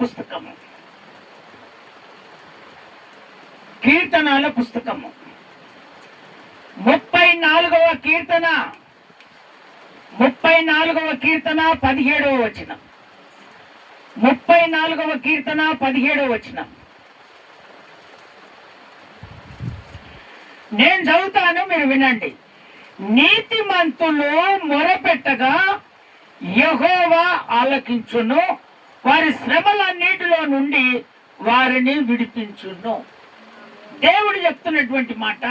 పుస్తకము, కీర్తనాల పుస్తకము 34వ కీర్తన 17వ వచనం. 34వ కీర్తన 17వ వచనం నేను చదువుతాను, మీరు వినండి. నీతిమంతులు మొరపెట్టగా యెహోవా ఆలకించును, వారి శ్రమలన్నిటిలో నుండి వారిని విడిపించును. దేవుడు చెప్తున్నటువంటి మాట,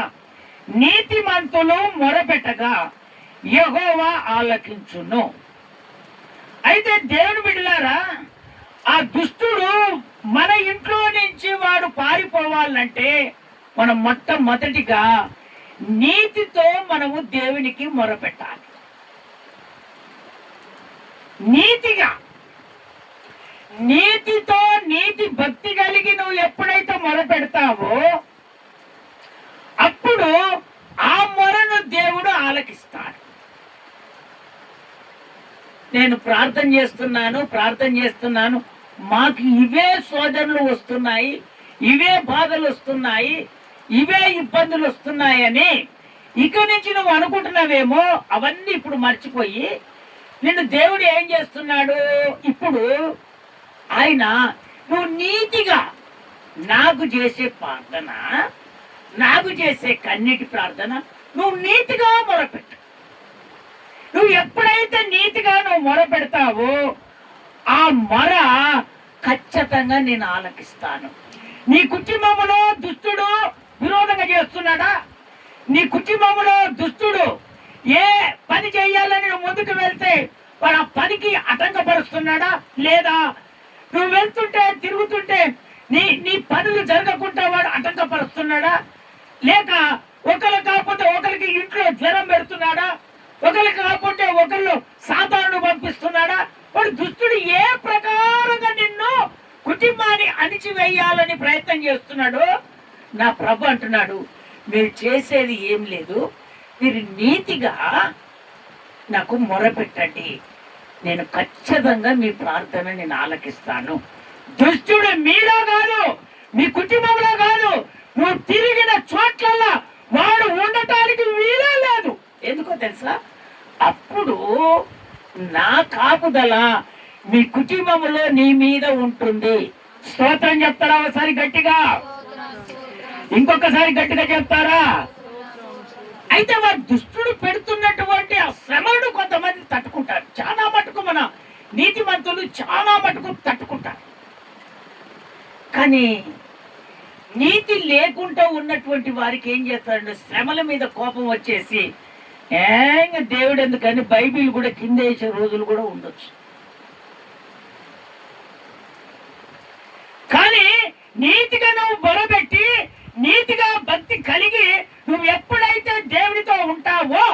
నీతిమంతులు మొరపెట్టగా యెహోవా ఆలకించును. అయితే దేవుని బిడ్డలారా, ఆ దుష్టుడు మన ఇంట్లో నుంచి వాడు పారిపోవాలంటే మనం మొట్టమొదటిగా నీతితో మనము దేవునికి మొరపెట్టాలి. నీతితో నీతి భక్తి కలిగి నువ్వు ఎప్పుడైతే మొరపెడతావో అప్పుడు ఆ మొరను దేవుడు ఆలకిస్తాడు. నేను ప్రార్థన చేస్తున్నాను, మాకు ఇవే శోధనలు వస్తున్నాయి, ఇవే బాధలు వస్తున్నాయి, ఇవే ఇబ్బందులు వస్తున్నాయని ఇక నుంచి నువ్వు అనుకుంటున్నావేమో. అవన్నీ ఇప్పుడు మర్చిపోయి నిన్ను దేవుడు ఏం చేస్తున్నాడు, ఇప్పుడు ఆయన నువ్వు నీతిగా నాకు చేసే ప్రార్థన, నాకు చేసే కన్నీటి ప్రార్థన నువ్వు నీతిగా మొరపెట్టు. నువ్వు ఎప్పుడైతే నీతిగా నువ్వు మొరపెడతావో ఆ మొర ఖచ్చితంగా నేను ఆలకిస్తాను. నీ కుటుంబంలో దుష్టుడు విరోధంగా చేస్తున్నాడా? నీ కుటుంబంలో దుష్టుడు ఏ పని చేయాలని నువ్వు ముందుకు వెళ్తే వాడు ఆ పనికి ఆటంకపరుస్తున్నాడా? లేదా నువ్వు వెళ్తుంటే తిరుగుతుంటే నీ పనులు జరగకుండా వాడు ఆటంకపరుస్తున్నాడా? లేక ఒకరు కాకపోతే ఒకరికి ఇంట్లో జ్వరం పెడుతున్నాడా? ఒకరు కాకపోతే ఒకళ్ళు సాతాను పంపిస్తున్నాడా? వాడు దుష్టుడు ఏ ప్రకారంగా నిన్ను కుటుంబాన్ని అణిచివేయాలని ప్రయత్నం చేస్తున్నాడు. నా ప్రభు అంటున్నాడు, మీరు చేసేది ఏం లేదు, మీరు నీతిగా నాకు మొరపెట్టండి, నేను ఖచ్చితంగా మీ ప్రార్థన నేను ఆలకిస్తాను. దుష్టుడు మీలో కాదు, మీ కుటుంబంలో కాదు, నువ్వు తిరిగిన చోట్లల్లా వాడు ఉండటానికి వీలే లేదు. ఎందుకో తెలుసా? అప్పుడు నా కాపుదల మీ కుటుంబంలో నీ మీద ఉంటుంది. స్తోత్రం చెప్తారా? ఒకసారి గట్టిగా, ఇంకొకసారి గట్టిగా చెప్తారా? అయితే వాడు దుష్టుడు పెడుతున్నటువంటి ఆ శ్రమను కొంతమంది తట్టుకుంటారు. చాలా మటుకు మన నీతిమంతులు చాలా మటుకు తట్టుకుంటారు. కానీ నీతి లేకుండా ఉన్నటువంటి వారికి ఏం చేస్తారంటే శ్రమల మీద కోపం వచ్చేసి దేవుడు ఎందుకని బైబిల్ కూడా కింద వేసే రోజులు కూడా ఉండొచ్చు. కానీ నీతిగా నువ్వు బొరబెట్టి నీతిగా భక్తి కలిగి నువ్వు ఎప్పుడైతే దేవుడితో ఉంటావో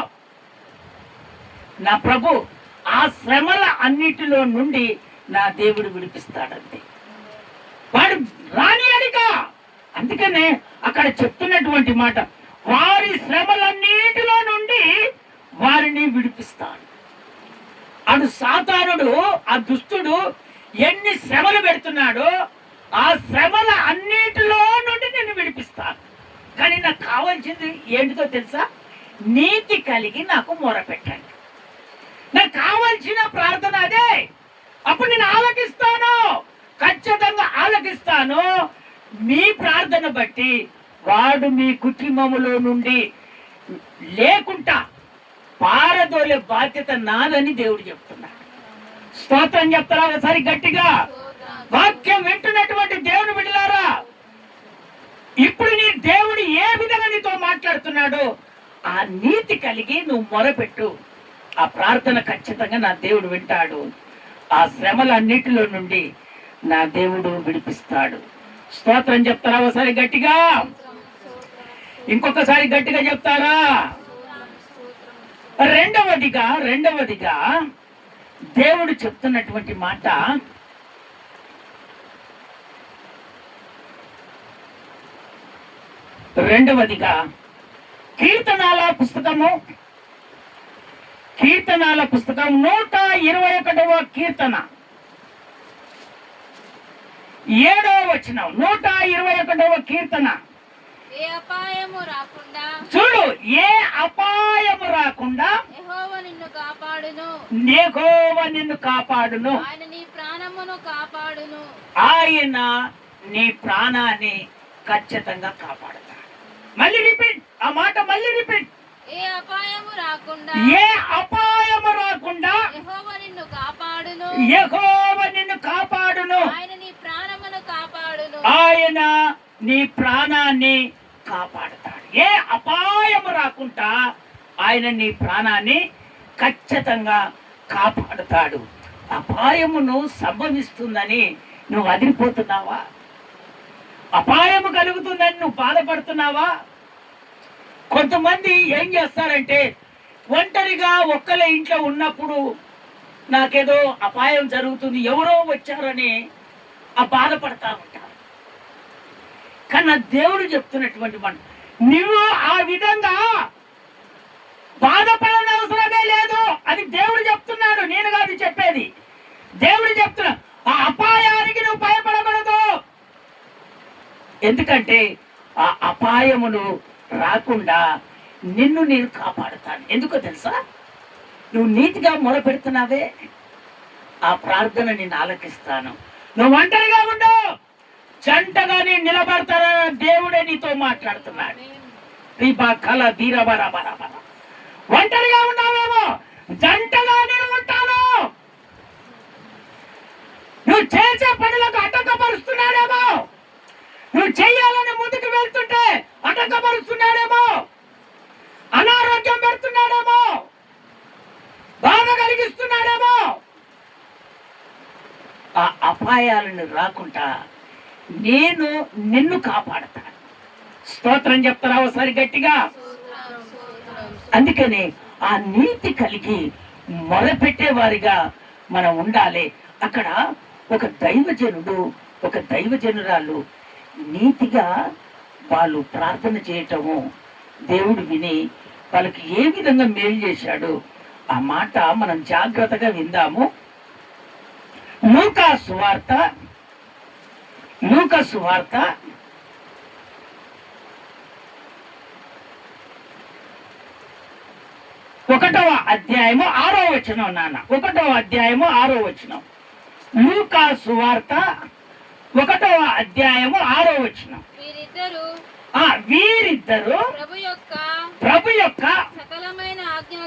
నా ప్రభు ఆ శ్రమల అన్నిటిలో నుండి నా దేవుడు విడిపిస్తాడంతే. వాడు రాని అడిగా. అందుకనే అక్కడ చెప్తున్నటువంటి మాట, వారి శ్రమలన్నిటిలో నుండి వారిని విడిపిస్తాడు. అటు సాతానుడు, ఆ దుష్టుడు ఎన్ని శ్రమలు పెడుతున్నాడో ఆ శ్రమల అన్నిటిలో నుండి నేను విడిపిస్తాను. కానీ నాకు కావాల్సింది ఏంటిదో తెలుసా? నీతి కలిగి నాకు మొరపెట్టండి. నాకు కావాల్సిన ప్రార్థన అదే. అప్పుడు నేను ఆలకిస్తాను, ఖచ్చితంగా ఆలకిస్తాను. మీ ప్రార్థన బట్టి వాడు మీ కుటుంబములో నుండి లేకుండా పారదోలే బాధ్యత నాదని దేవుడు చెప్తున్నాడు. స్తోత్రం చెప్తారా? ఒకసారి గట్టిగా. వాక్యం వింటున్నటువంటి దేవుని బిడ్డలారా, ఇప్పుడు నీ దేవుడు ఏ విధంగా నీతో మాట్లాడుతున్నాడో ఆ నీతి కలిగి నువ్వు మొరపెట్టు. ఆ ప్రార్థన ఖచ్చితంగా నా దేవుడు వింటాడు. ఆ శ్రమలన్నిటిలో నుండి నా దేవుడు విడిపిస్తాడు. స్తోత్రం చెప్తారా? ఒకసారి గట్టిగా, ఇంకొకసారి గట్టిగా చెప్తారా? రెండవదిగా దేవుడు చెప్తున్నటువంటి మాట, కీర్తనాల పుస్తకం 121వ కీర్తన 7వ వచనం 121వ కీర్తన. ఏ అపాయము రాకుండా చూడు, ఏ అపాయము రాకుండా యెహోవా నిన్ను కాపాడును. యెహోవా నిన్ను కాపాడును. ఆయన నీ ప్రాణమును కాపాడును. ఆయన నీ ప్రాణాన్ని ఖచ్చితంగా కాపాడుతాడు. మళ్ళీ రిపీట్, ఆ మాట మళ్ళీ రిపీట్. ఏ అపాయము రాకుండా ఏ అపాయము రాకుండా యెహోవా నిన్ను కాపాడును. యెహోవా నిన్ను కాపాడును. ఆయన నీ ప్రాణమును కాపాడును. ఆయన నీ ప్రాణాన్ని కాపాడుతాడు. ఏ అపాయము రాకుండా ఆయన నీ ప్రాణాన్ని ఖచ్చితంగా కాపాడుతాడు. అపాయమును సంభవిస్తుందని నువ్వు అదిరిపోతున్నావా? అపాయము కలుగుతుందని నువ్వు బాధపడుతున్నావా? కొంతమంది ఏం చేస్తారంటే, ఒంటరిగా ఒక్కలే ఇంట్లో ఉన్నప్పుడు నాకేదో అపాయం జరుగుతుంది, ఎవరో వచ్చారని ఆ బాధపడతా ఉంటారు. కానీ నా దేవుడు చెప్తున్నటువంటి మాట, నువ్వు ఆ విధంగా బాధపడని అవసరమే లేదు. అది దేవుడు చెప్తున్నాడు, నేను కాదు చెప్పేది. దేవుడు చెప్తున్నా, ఆ అపాయానికి నువ్వు భయపడకూడదు. ఎందుకంటే ఆ అపాయమును రాకుండా నిన్ను నేను కాపాడుతాను. ఎందుకో తెలుసా? నువ్వు నీతిగా మొరపెడుతున్నావే, ఆ ప్రార్థన నేను ఆలకిస్తాను. నువ్వు ఒంటరిగా ఉండవు, జంటగా నేను నిలబడతానని దేవుడే నీతో మాట్లాడుతున్నాడు. ఒంటరిగా ఉన్నావేమో, జంటగా నేను ఉంటాను. నువ్వు చేసే పనులకు ఆటంకపరుస్తున్నాడేమో, నువ్వు చెయ్యాలని ముందుకు వెళ్తుంటే ఆటంకపరుస్తున్నాడేమో, అనారోగ్యం పెడుతున్నాడేమో, బాధ కలిగిస్తున్నాడేమో. ఆ అపాయాలను రాకుండా నేను నిన్ను కాపాడతాను. స్తోత్రం చెప్తారా ఒకసారి గట్టిగా? అందుకని ఆ నీతి కలిగి మొరపెట్టే వారిగా మనం ఉండాలి. అక్కడ ఒక దైవజనుడు, ఒక దైవజనురాలు నీతిగా వాళ్ళు ప్రార్థన చేయటము దేవుడు విని వాళ్ళకి ఏ విధంగా మేలు చేశాడు ఆ మాట మనం జాగ్రత్తగా విందాము. లూకా సువార్త 1వ అధ్యాయము 6వ వచనం. నాన్న 1వ అధ్యాయము 6వ వచనం. లూకా సువార్త 1వ అధ్యాయము 6వ వచనం. వీరిద్దరు ప్రభు యొక్క సకలమైన ఆజ్ఞల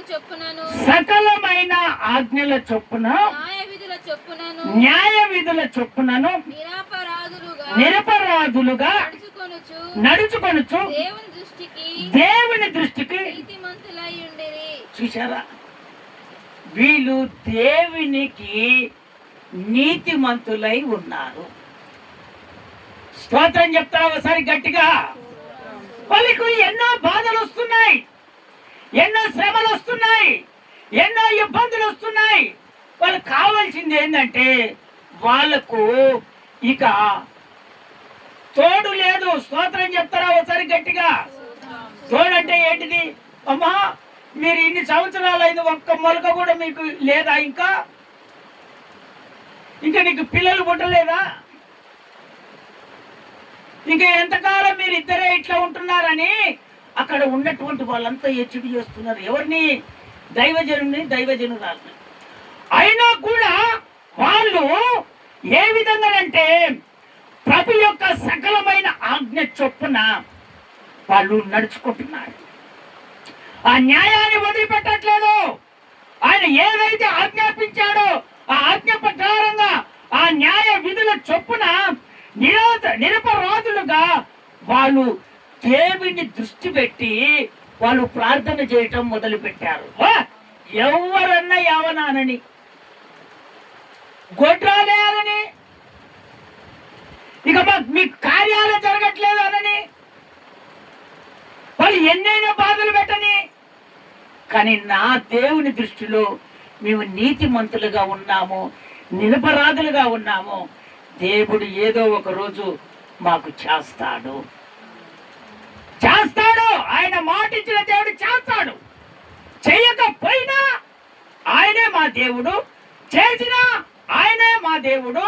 చొప్పున న్యాయ విధుల చొప్పునను నిరపరాధులుగా నడుచుకొనుచు దేవుని దృష్టికి. చూశారా? వీళ్ళు దేవునికి నీతిమంతులై ఉన్నారు. స్తోత్రం చెప్తారా ఒకసారి గట్టిగా? వాళ్ళకు ఎన్నో బాధలు వస్తున్నాయి, ఎన్నో శ్రమలు వస్తున్నాయి, ఎన్నో ఇబ్బందులు వస్తున్నాయి. వాళ్ళకి కావాల్సింది ఏంటంటే వాళ్ళకు ఇక తోడు లేదు. స్తోత్రం చెప్తారా ఒకసారి గట్టిగా? తోడు అంటే ఏంటిది? అమ్మా, మీరు ఇన్ని సంవత్సరాలు అయింది, ఒక్క మొలక కూడా మీకు లేదా? ఇంకా నీకు పిల్లలు పుట్టలేదా? ఇంకా ఎంతకాలం మీరు ఇద్దరే ఇట్లా ఉంటున్నారని అక్కడ ఉన్నటువంటి వాళ్ళంతా హెచ్చడి చేస్తున్నారు. ఎవరిని? దైవజనురాలని. అయినా కూడా వాళ్ళు ఏ విధంగానంటే ప్రభు యొక్క సకలమైన ఆజ్ఞ చొప్పున వాళ్ళు నడుచుకుంటున్నారు. ఆ న్యాయాన్ని వదిలిపెట్టట్లేదు. ఆయన ఏదైతే ఆజ్ఞాపించాడో ఆ ఆజ్ఞ ప్రకారంగా ఆ న్యాయ విధుల చొప్పున నిరపరాధులుగా వాళ్ళు దేవుని దృష్టి పెట్టి వాళ్ళు ప్రార్థన చేయటం మొదలు పెట్టారు. ఎవరన్నా యావనానని, గొడ్రాలేయాలని, ఇక మీ కార్యాలు జరగట్లేదు అనని, వాళ్ళు ఎన్నైనా బాధలు పెట్టని, కానీ నా దేవుని దృష్టిలో మేము నీతిమంతులుగా ఉన్నాము, నిరపరాధులుగా ఉన్నాము. దేవుడు ఏదో ఒక రోజు మాకు చేస్తాడు. ఆయన మాట ఇచ్చిన దేవుడు చేస్తాడు. చేయకపోయినా ఆయనే మా దేవుడు, చేసినా ఆయనే మా దేవుడు.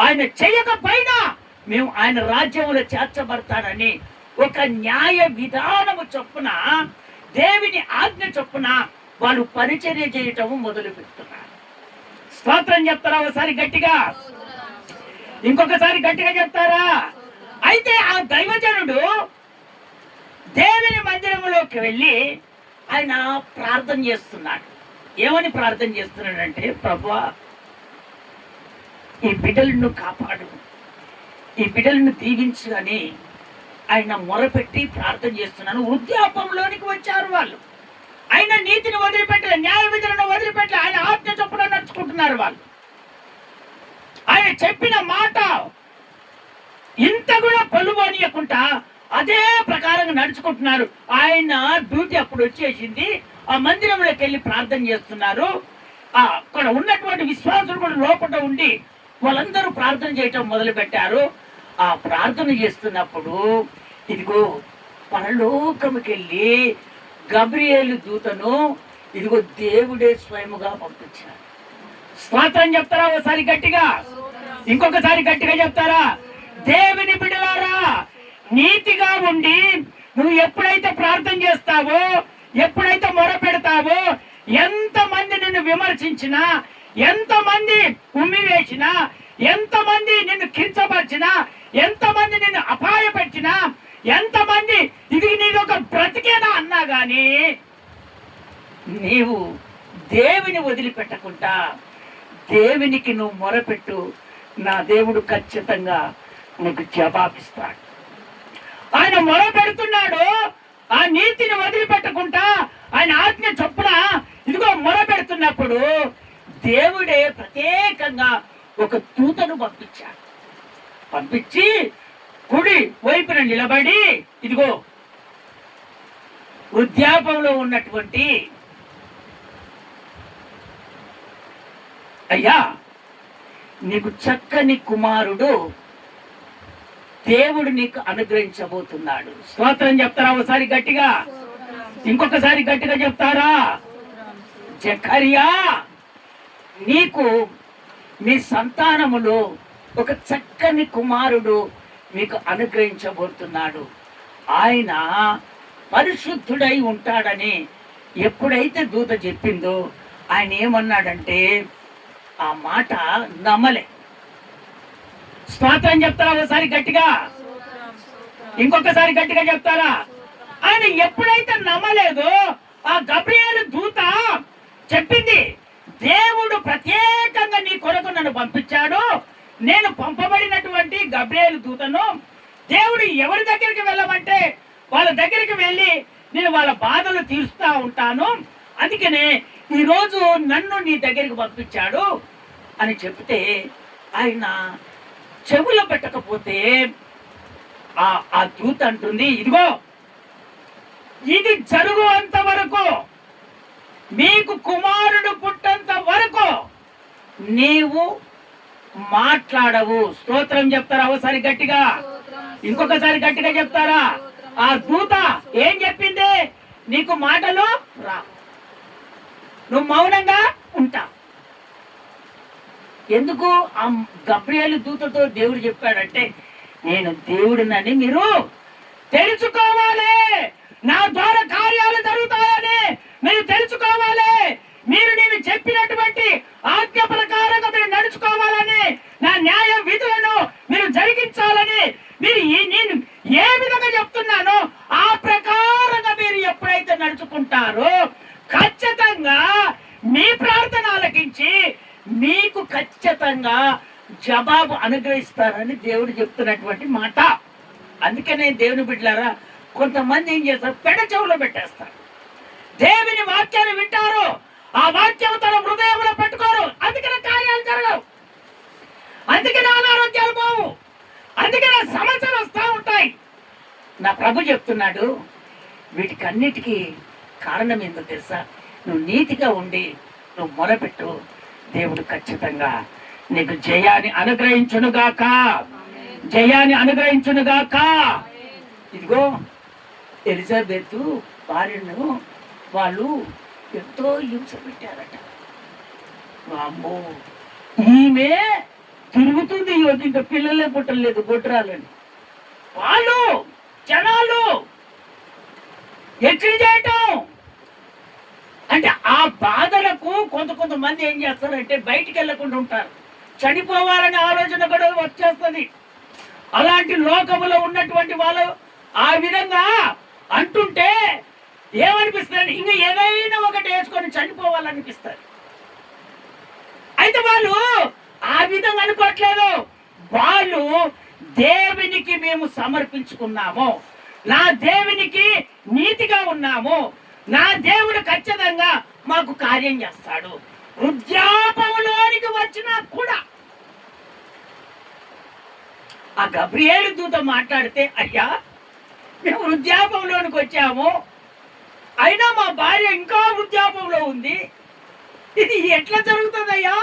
ఆయన చేయకపోయినా మేము ఆయన రాజ్యంలో చేర్చబడతానని ఒక న్యాయ విధానము చొప్పున, దేవుని ఆజ్ఞ చొప్పున వాళ్ళు పరిచర్య చేయటము మొదలు పెడుతున్నారు. స్తోత్రం చెప్తారా ఒకసారి గట్టిగా? ఇంకొకసారి గట్టిగా చెప్తారా? అయితే ఆ దైవజనుడు దేవుని మందిరంలోకి వెళ్ళి ఆయన ప్రార్థన చేస్తున్నాడు. ఏమని ప్రార్థన చేస్తున్నాడంటే, ప్రభువా ఈ బిడ్డలను కాపాడు, ఈ బిడ్డలను దీవించు అని ఆయన మొరపెట్టి ప్రార్థన చేస్తున్నాను. వృద్ధాపంలోనికి వచ్చారు వాళ్ళు. ఆయన నీతిని వదిలిపెట్టలే, న్యాయ విధులను వదిలిపెట్టలే, ఆయన ఆజ్ఞ చొప్పున నడుచుకుంటున్నారు వాళ్ళు. ఆయన చెప్పిన మాట ఇంత కూడా పొలువనియకుండా అదే ప్రకారంగా నడుచుకుంటున్నారు. ఆయన డ్యూటీ అప్పుడు వచ్చేసింది. ఆ మందిరంలోకి వెళ్ళి ప్రార్థన చేస్తున్నారు. అక్కడ ఉన్నటువంటి విశ్వాసులు కూడా లోపల ఉండి వాళ్ళందరూ ప్రార్థన చేయటం మొదలు పెట్టారు. ఆ ప్రార్థన చేస్తున్నప్పుడు ఇదిగో పరలోకముకి వెళ్ళి గబ్రియేలు దూతను ఇదిగో దేవుడే స్వయముగా పంపించారు. స్తోత్రం చెప్తారా ఒకసారి గట్టిగా? ఇంకొకసారి గట్టిగా చెప్తారా? దేవుని బిడ్డలారా, నీతిగా ఉండి నువ్వు ఎప్పుడైతే ప్రార్థన చేస్తావో, ఎప్పుడైతే మొర పెడతావో, ఎంతమంది నిన్ను విమర్శించినా, ఎంతమంది ఉమ్మివేసినా, ఎంతమంది నిన్ను కించపరిచినా, ఎంతమంది నిన్ను అపాయపెట్టినా, ఎంతమంది ఇది నీదొక బ్రతికేనా అన్నా గాని నీవు దేవుని వదిలిపెట్టకుండా దేవునికి నువ్వు మొరపెట్టు, నా దేవుడు ఖచ్చితంగా నీకు జవాబిస్తాడు. ఆయన మొర పెడుతున్నాడు. ఆ నీతిని వదిలిపెట్టకుండా ఆయన ఆజ్ఞ చొప్పున ఇదిగో మొర పెడుతున్నప్పుడు దేవుడే ప్రత్యేకంగా ఒక దూతను పంపించాడు. పంపించి కుడి వైపున నిలబడి ఇదిగో వృద్ధాపంలో ఉన్నటువంటి అయ్యా, నీకు చక్కని కుమారుడు దేవుడు నీకు అనుగ్రహించబోతున్నాడు. స్తోత్రం చెప్తారా ఒకసారి గట్టిగా? ఇంకొకసారి గట్టిగా చెప్తారా? జకరియా, నీకు మీ సంతానములో ఒక చక్కని కుమారుడు మీకు అనుగ్రహించబోతున్నాడు. ఆయన పరిశుద్ధుడై ఉంటాడని ఎప్పుడైతే దూత చెప్పిందో ఆయన ఏమన్నాడంటే ఆ మాట నమ్మలే. స్తోత్రం చెప్తారా ఒకసారి గట్టిగా? ఇంకొకసారి గట్టిగా చెప్తారా? ఆయన ఎప్పుడైతే నమ్మలేదో ఆ గబ్రియేలు దూత చెప్పింది, దేవుడు ప్రత్యేకంగా నీ కొరకు నన్ను పంపించాడు. నేను పంపబడినటువంటి గబ్రియేలు దూతను దేవుడు ఎవరి దగ్గరికి వెళ్ళమంటే వాళ్ళ దగ్గరికి వెళ్ళి నేను వాళ్ళ బాధలు తీరుస్తూ ఉంటాను. అందుకనే ఈరోజు నన్ను నీ దగ్గరికి పంపించాడు అని చెప్తే ఆయన చెవులో పెట్టకపోతే ఆ దూత అంటుంది, ఇదిగో ఇది జరుగుంత వరకు, మీకు కుమారుడు పుట్టంత వరకు నీవు మాట్లాడవు. స్తోత్రం చెప్తారా ఒకసారి గట్టిగా? ఇంకొకసారి గట్టిగా చెప్తారా? ఆ దూత ఏం చెప్పింది? నీకు మాటలు రా, నువ్వు మౌనంగా ఉంటా. ఎందుకు ఆ గబ్రియేలు దూతతో దేవుడు చెప్పాడంటే, నేను దేవుడినని మీరు తెలుసుకోవాలి, నా ద్వారా కార్యాలు జరుగుతాయని మీరు తెలుసుకోవాలి, మీరు నేను చెప్పినటువంటి ఆజ్ఞ ప్రకారంగా మీరు నడుచుకోవాలని, నా న్యాయ విధులను మీరు జరిగించాలని, మీరు నేను ఏ విధంగా చెప్తున్నానో ఆ ప్రకారంగా మీరు ఎప్పుడైతే నడుచుకుంటారో ఖచ్చితంగా మీ ప్రార్థన ఆలకించి మీకు ఖచ్చితంగా జవాబు అనుగ్రహిస్తారని దేవుడు చెప్తున్నటువంటి మాట. అందుకనే దేవుని బిడ్డలారా, కొంతమంది ఏం చేస్తారు, పెడ చెవులో పెట్టేస్తారు. దేవుని వాక్యాన్ని వింటారు, ఆ వాక్యం తన హృదయంలో పెట్టుకోరు. అందుకనే కార్యాలు జరగవు, అందుకనే అనారోగ్యాలు పోవు, అందుకనే సమస్యలు వస్తూ ఉంటాయి. నా ప్రభు చెప్తున్నాడు, వీటికన్నిటికీ కారణం ఏంటో తెలుసా? నువ్వు నీతిగా ఉండి నువ్వు మొరపెట్టు, దేవుడు ఖచ్చితంగా నీకు జయాన్ని అనుగ్రహించునుగాక, జయాన్ని అనుగ్రహించునుగాక. ఇదిగో ఎలిజబెత్ భార్యను వాళ్ళు ఎంతో హింస పెట్టారట. అమ్మో, ఈమె తిరుగుతుంది యువత, ఇంకా పిల్లలే పుట్టలేదు గొడ్రాలని. వాళ్ళు జనాలు ఎచ్చి చేయటం అంటే ఆ బాధలకు కొంతమంది ఏం చేస్తారంటే బయటికి వెళ్ళకుండా ఉంటారు. చనిపోవాలనే ఆలోచన కూడా వచ్చేస్తుంది. అలాంటి లోకములో ఉన్నటువంటి వాళ్ళు ఆ విధంగా అంటుంటే ఏమనిపిస్తుంది? ఇంకా ఏదైనా ఒకటి వేసుకొని చనిపోవాలనిపిస్తారు. అయితే వాళ్ళు ఆ విధంగా అనుకోవట్లేదు. వాళ్ళు దేవునికి మేము సమర్పించుకున్నాము, నా దేవునికి నీతిగా ఉన్నాము, నా దేవుడు ఖచ్చితంగా మాకు కార్యం చేస్తాడు. వృద్ధాపంలోనికి వచ్చినా కూడా ఆ గబ్రియేలు దూత మాట్లాడితే, అయ్యా మేము వృద్ధాపంలోనికి వచ్చాము, అయినా మా భార్య ఇంకా వృద్ధాపంలో ఉంది, ఇది ఎట్లా జరుగుతుందయ్యా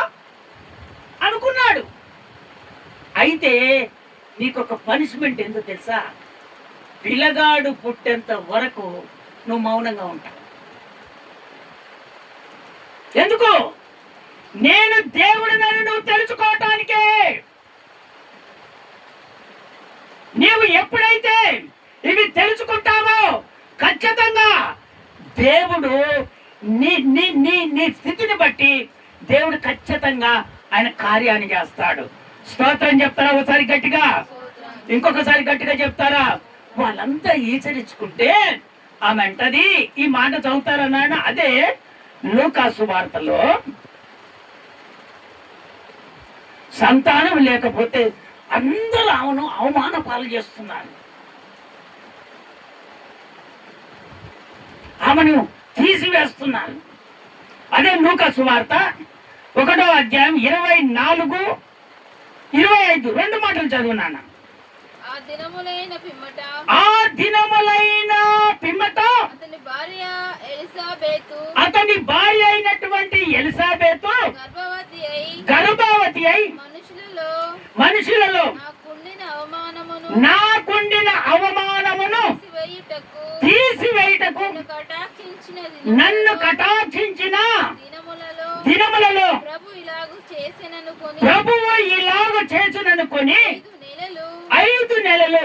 అనుకున్నాడు. అయితే నీకు ఒక పనిష్మెంట్ ఏందో తెలుసా? పిల్లగాడు పుట్టేంత వరకు నువ్వు మౌనంగా ఉంటావు. ఎందుకు? నేను దేవుడినని నువ్వు తెలుసుకోవటానికే. నీవు ఎప్పుడైతే ఇవి తెలుసుకుంటావో ఖచ్చితంగా దేవుడు నీ నీ నీ నీ స్థితిని బట్టి దేవుడు ఖచ్చితంగా ఆయన కార్యాన్ని చేస్తాడు. స్తోత్రం చెప్తారా ఒకసారి గట్టిగా? ఇంకొకసారి గట్టిగా చెప్తారా? వాళ్ళంతా ఈచరించుకుంటే ఆమె అంటది, ఈ మాట చదువుతారా నాయన? అదే లూకా సువార్తలో, సంతానం లేకపోతే అందరూ ఆమెను అవమాన పాలు చేస్తున్నారు, ఆమెను తీసివేస్తున్నారు. అదే లూకా సువార్త 1వ అధ్యాయం 24, 25 రెండు మాటలు చదువునాన్న. ఆ దినములైన పిమ్మట అతని భార్య అయినటువంటి ఎలిజబెతు గర్భవతి అయి మనుషులలో నాకుండిన అవమానమును తీసివేయుటకు నన్ను కటాక్షించిన దినములలో ప్రభువు ఇలాగ చేసిననుకొని 5 నెలలు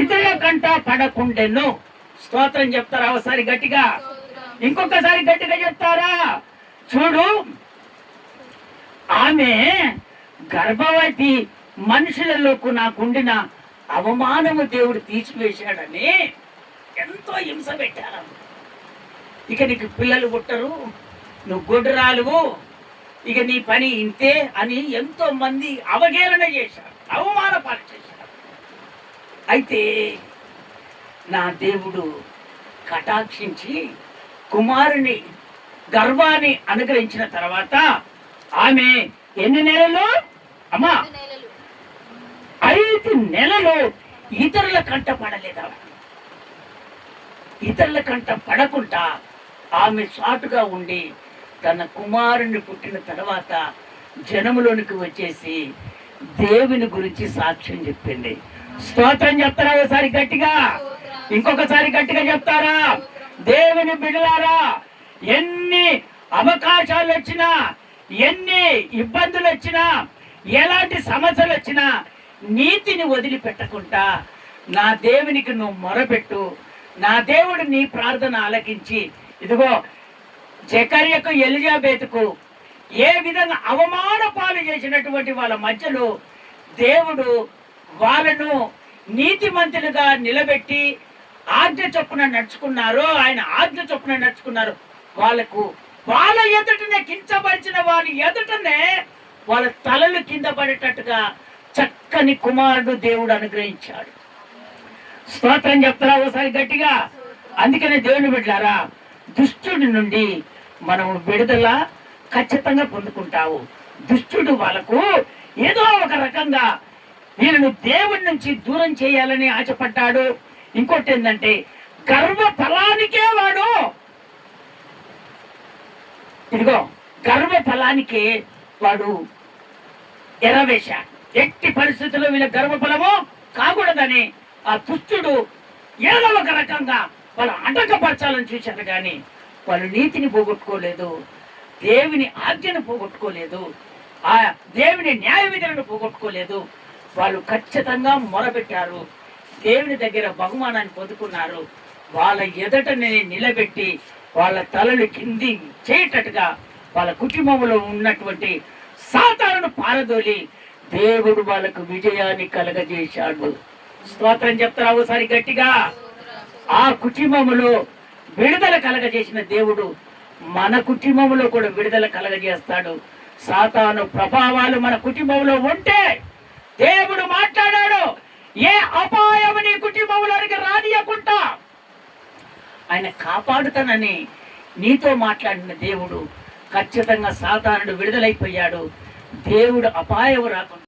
ఇతరుల కంట పడకుండెను. స్తోత్రం చెప్తారా ఒకసారి గట్టిగా? ఇంకొకసారి గట్టిగా చెప్తారా? చూడు, ఆమె గర్భవతి, మనుషులలోకి నాకుండిన అవమానము దేవుడు తీసివేశాడని ఎంతో హింస పెట్టారు. ఇక నీకు పిల్లలు పుట్టరు, నువ్వు గొడ్రాలువు, ఇక నీ పని ఇంతే అని ఎంతో మంది అవహేళన చేశారు, అవమానపాలు చేశారు. అయితే నా దేవుడు కటాక్షించి కుమారుని గర్వాన్ని అనుగ్రహించిన తర్వాత ఆమె ఎన్ని నెలలు అమ్మా? 5 నెలలు ఇతరుల కంట పడలేదా? ఇతరుల కంట పడకుండా ఆమె సాటుగా ఉండి తన కుమారుని పుట్టిన తర్వాత జనములోనికి వచ్చేసి దేవుని గురించి సాక్ష్యం చెప్పింది. స్తోత్రం చెప్తారా ఒకసారి గట్టిగా? ఇంకొకసారి గట్టిగా చెప్తారా? దేవుని బిడ్డలారా, ఎన్ని అవకాశాలు వచ్చినా, ఎన్ని ఇబ్బందులు వచ్చినా, ఎలాంటి సమస్యలు వచ్చినా నీతిని వదిలిపెట్టకుండా నా దేవునికి నువ్వు మొరపెట్టు. నా దేవుడు నీ ప్రార్థన ఆలకించి, ఇదిగో జకర్యకు ఎలిజబెతుకు ఏ విధంగా అవమాన పాలు చేసినటువంటి వాళ్ళ మధ్యలో దేవుడు వాళ్ళను నీతిమంతులుగా నిలబెట్టి ఆజ్ఞ చొప్పున నడుచుకున్నారు. ఆయన ఆజ్ఞ చొప్పున నడుచుకున్నారు. వాళ్ళ ఎదుటనే, కించపరిచిన వాళ్ళ ఎదుటనే వాళ్ళ తలలు కింద పడేటట్టుగా చక్కని కుమారుడు దేవుడు అనుగ్రహించాడు. స్తోత్రం చెప్తారా ఒకసారి గట్టిగా? అందుకనే దేవుని బిడ్డలారా, దుష్టుడి నుండి మనం విడుదల ఖచ్చితంగా పొందుకుంటావు. దుష్టుడు వాళ్ళకు ఏదో ఒక రకంగా వీళ్ళను దేవుడి నుంచి దూరం చేయాలని ఆశపడ్డాడు. ఇంకోటి ఏంటంటే గర్వ ఫలానికే వాడు, ఇదిగో గర్వ ఫలానికే వాడు ఎరవేశాడు. ఎట్టి పరిస్థితుల్లో వీళ్ళ గర్వఫలము కాకూడదని ఆ దుష్టుడు ఏదో ఒక రకంగా వాళ్ళు అటకపరచాలని చూశారు, కానీ వాళ్ళు నీతిని పోగొట్టుకోలేదు. దేవుని ఆజ్ఞను పోగొట్టుకోలేదు, ఆ దేవుని న్యాయ విధులను పోగొట్టుకోలేదు. వాళ్ళు ఖచ్చితంగా మొరబెట్టారు, దేవుని దగ్గర బహుమానాన్ని పొందుకున్నారు. వాళ్ళ ఎదటని నిలబెట్టి వాళ్ళ తలలు కింది చేయటట్టుగా వాళ్ళ కుటుంబంలో ఉన్నటువంటి సాతానును పారదోలి దేవుడు వాళ్ళకు విజయాన్ని కలగజేశాడు. స్తోత్రం చెప్తారా ఒకసారి గట్టిగా? ఆ కుటుంబములో విడుదల కలగజేసిన దేవుడు మన కుటుంబంలో కూడా విడుదల కలగజేస్తాడు. సాతాను ప్రభావాలు మన కుటుంబంలో ఉంటే దేవుడు మాట్లాడాడు, ఏ అపాయం నీ కుటుంబంలోనికి రానియకుండా ఆయన కాపాడుతానని నీతో మాట్లాడిన దేవుడు ఖచ్చితంగా సాతానుడు విడుదలైపోయాడు. దేవుడు అపాయం రాకుండా